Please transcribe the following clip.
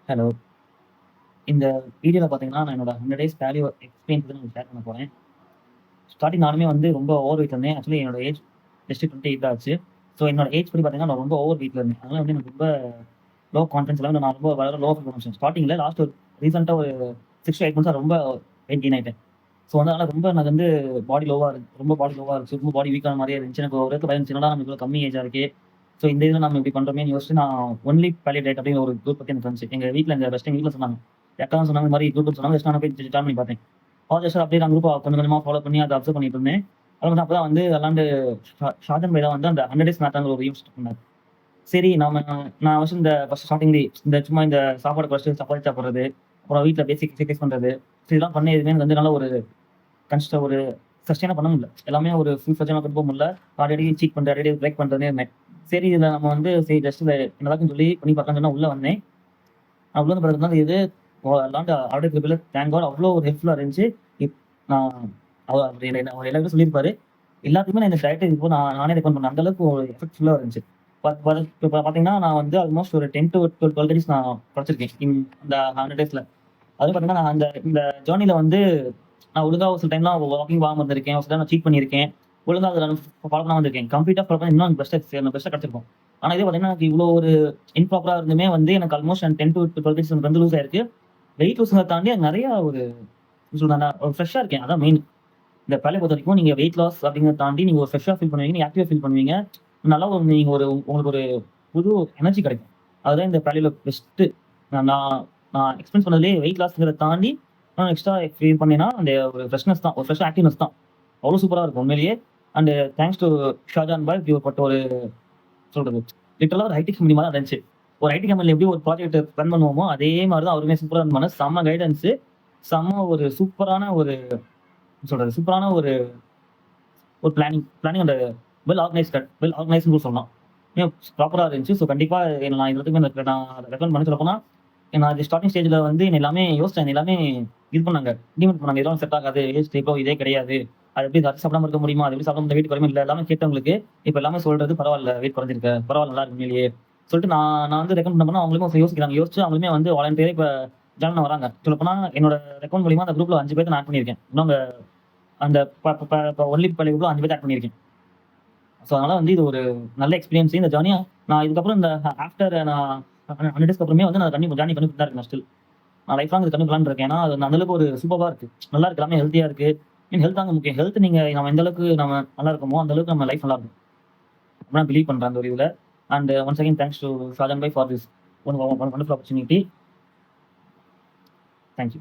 Hello. இந்த வீடியோல பார்த்தீங்கன்னா, நான் என்னோட 100 டேஸ் வேல்யூ எக்ஸ்பீரியன்ஸ் பத்தி நான் ஷேர் பண்ண போறேன். ஸ்டார்ட்டிங் நானுமே வந்து ரொம்ப ஓவர் வெயிட்ல இருந்தேன். ஆக்சுவலி என்னோட ஏஜ் ஜஸ்ட் 28 தான் ஆச்சு. ஸோ என்னோட ஏஜ் படி பார்த்தீங்கன்னா, நான் ரொம்ப ஓவர் வெயிட்ல இருந்தேன். அதனால வந்து எனக்கு ரொம்ப லோ கான்ஃபிடன்ஸ் லெவல்ல நான் ரொம்ப லோ ஃபீல் பண்ண ஸ்டார்ட்டிங்ல லாஸ்ட் ஒரு ரீசென்ட்டா ஒரு 6 to 8 மந்த்ஸா ரொம்ப வெயிட் கெயின் ஆயிட்டேன். ஸோ வந்து அதனால ரொம்ப எனக்கு வந்து ரொம்ப பாடி லோவா இருந்துச்சு. ரொம்ப பாடி வீக்கான மாரியே இருந்துச்சு. எனக்கு ஒரு இடத்துல பயம் இருந்துச்சு. என்னடா நம்ம இவ்வளோ கம்மி ஏஜா இருக்கே! ஸோ இந்த இதில நம்ம இப்படி பண்றோமேன்னு யோசிச்சு நான் ஒன்லி பாலியேட் டயட் அப்படிங்கிற ஒரு குரூப் பத்தி எனக்கு வந்துச்சு. எங்க பெஸ்ட் எங்க வீட்ல சொன்னாங்க. என் அக்கா தான் சொன்னாங்க. இந்த மாரி குரூப் சொன்னாங்க. ஜஸ்ட் நானும் போய் ஜாயின் பண்ணி பார்த்தேன். ஜஸ்ட் அப்படியே நான் குரூப்ப கொஞ்சம் கொஞ்சமா ஃபாலோ பண்ணி அத அப்சர்வ் பண்ணிட்டு இருந்தேன். அது வந்து அப்பதான் வந்து விளாண்டு ஷாஜன் பாய் தான் வந்து அந்த 100 டேஸ் மேரத்தான்ங்கிற ஒரு ஈவென்ட் ஸ்டார்ட் பண்ணாரு. சரி நான் ஃபர்ஸ்ட் ஃபர்ஸ்ட் ஸ்டார்ட்டிங்லயே சும்மா இந்த சாப்பாடு குறைச்சிட்டு சப்பாத்தி சாப்பிடுறது, அப்புறம் வீட்ல பேசிக் எக்சர்சைஸ் பண்றது. ஸோ இதெல்லாம் பண்ணி எதுவுமே எனக்கு வந்து நல்ல ஒரு ஒரு சஸ்டெயினா பண்ண முடியல. எல்லாமே ஒரு ஃபுல் ஃப்ளெட்ஜா கொண்டு போக முடியல. அடிக்கடி சீட் பண்றது, அடிக்கடி பிரேக் பண்றதுன்னே இருந்தேன். சரி இதுல நம்ம வந்து சரி ஜஸ்ட் இத என்னதாச்சும் சொல்லி பண்ணி பார்க்கலாம்னு சொன்னா உள்ள வந்தேன். நான் உள்ள வந்து பார்த்தீங்கன்னா, இது land already triple thank God அவ்ளோ ஒரு ஹெல்ப்ஃபுல்லா இருந்துச்சு. நான் அவரு அவர் எல்லாருமே சொல்லியிருப்பாரு. எல்லாத்துக்குமே நான் இந்த டயட்ட இப்போ நானே ரெக்கமெண்ட் பண்ணேன். அந்த அளவுக்கு ஒரு எஃபெக்ட்ஃபுல்லா இருந்துச்சு. இப்ப பார்த்தீங்கன்னா, நான் வந்து ஆல்மோஸ்ட் ஒரு 10 to 12 கேஜிஸ் நான் குறைச்சிருக்கேன். இந்த 100 டேஸ்ல. அதுவும் பார்த்தீங்கன்னா, நான் இந்த ஜர்னில வந்து நான் ஒழுங்கா ஒரு சில டைம்லாம் வாக்கிங் போகாம இருந்திருக்கேன். ஒரு சில டைம் நான் சீட் பண்ணியிருக்கேன். ஒழுங்கா அத நான் ஃபாலோ பண்ணாம இருந்திருக்கேன். கம்ப்ளீட்டா ஃபாலோ பண்ணா இன்னும் எனக்கு பெஸ்ட்டா கிடைச்சிருக்கும். ஆனா இதே பார்த்தீங்கன்னா, எனக்கு இவ்ளோ ஒரு இம்ப்ராப்பரா இருந்துமே வந்து எனக்கு ஆல்மோஸ்ட் 10 to 12 கேஜிஸ் எனக்கு வந்து லூஸ் ஆயிருக்கு. வெயிட் லூஸ்ங்கிறத தாண்டி எனக்கு நெறைய ஒரு எப்படி சொல்றது நான் ஒரு ஃப்ரெஷ்ஷா இருக்கேன். அதான் மெயின். இந்த வேலைய பொறுத்தவரைக்கும் நீங்க வெயிட் லாஸ் அப்படிங்கிறத தாண்டி நீங்க ஒரு ஃப்ரெஷ்ஷா ஃபீல் பண்ணுவீங்க. நீங்க ஆக்டிவா ஃபீல் பண்ணுவீங்க. நல்லா ஒரு நீங்க ஒரு உங்களுக்கு ஒரு புது எனர்ஜி கிடைக்கும். அதுதான் இந்த வேலையில பெஸ்ட்டு. நான் நான் எக்ஸ்பீரியன்ஸ் பண்ணதுலயே வெயிட் லாஸ்ங்கிறத தாண்டி இன்னும் எக்ஸ்ட்ரா ஃபீல் பண்ணேன்னா, அந்த ஒரு ஃப்ரெஷ்னஸ் தான். ஒரு ஃப்ரெஷ் ஆக்டிவ்னஸ் தான். அவ்ளோ சூப்பரா இருக்கும் உண்மையிலேயே. அண்ட் தேங்க்ஸ் டூ ஷாஜான் பாய் இப்படிப்பட்ட ஒரு சொல்றது லிட்டரலா ஒரு ஐடி கம்பெனி மாரி தான் இருந்துச்சு. ஒரு ஐடி கம்பெனில எப்படி ஒரு ப்ராஜெக்ட் ரன் பண்ணுவோமோ, அதே மாரி தான் அவருமே சூப்பரா ரன் பண்ணாரு. செம்ம கைடன்ஸு, செம்ம ஒரு சூப்பரான ஒரு சூப்பரான ஒரு ஒரு பிளானிங் அண்ட் வெல் ஆர்கனைஸ்ட்ன்னு கூட சொல்லலாம். ப்ராப்பரா இருந்துச்சு. ஸோ கண்டிப்பா நான் இதுவரைக்கும் நான் ரெக்கமெண்ட் பண்ண சொல்லப்போனா, நான் இது ஸ்டார்ட்டிங் ஸ்டேஜ்ல வந்து என்ன எல்லாமே யோசிச்சேன். என்ன எல்லாமே இது பண்ணாங்க. டிமோட் பண்ணாங்க. இதெல்லாம் செட் ஆகாது. ஏஜ் டைப்போ இதே கிடையாது. அது எப்படி அரிசி சாப்பிடாம இருக்க முடியுமா? அது எப்படி சாப்பிடாம இந்த வெயிட் குறையுமா? இல்ல எல்லாமே கேட்டவங்களுக்கு, இப்ப எல்லாமே சொல்றது பரவால்ல. வெயிட் குறைஞ்சிருக்க. பரவால்ல நல்லா இருக்கு உண்மையிலேயே. சொல்லிட்டு நான் நான் வந்து ரெக்கமெண்ட் பண்ணா அவங்களுமே யோசிக்கிறாங்க. யோசிச்சு அவங்களுமே வந்து வாலண்டியரா இப்ப ஜாயின் பண்ண வராங்க. சொல்லப்போனா என்னோட ரெக்கமெண்ட் மூலியமா அந்த குரூப்ல 5 பேத்த நான் ஆட் பண்ணியிருக்கேன். இன்னும் அந்த ப ப ப ஒன்லி பள்ளி குரூப்ல 5 பேத்த ஆட் பண்ணியிருக்கேன். ஸோ அதனால வந்து இது ஒரு நல்ல எக்ஸ்பீரியன்ஸ். இந்த ஜர்னிய நான் இதுக்கப்புறம் இந்த ஆஃப்டர் நான் 100 டேஸ்க்கு அப்புறமே வந்து நான் ஜர்னி பண்ணிட்டு தான் இருக்கேன் ஸ்டில். நான் லைஃப் லாங் இது கன்டின்யூ பண்ணலாம்னு இருக்கேன். ஏன்னா, அது அந்த அளவுக்கு ஒரு சூப்பர்பா இருக்கு. நல்லா இருக்கு. எல்லாமே ஹெல்த்தியா இருக்கு. ஹெல்த் தாங்க முக்கியம். ஹெல்த் நம்ம எந்த அளவுக்கு நம்ம நல்லா இருக்கோமோ, அந்த அளவுக்கு நம்ம லைஃப் நல்லா இருக்கும். அப்படி நான் பிலீவ் பண்றேன் அந்த ஒரு இதுல. And once again thanks to Shajan bhai for this wonderful opportunity. Thank you.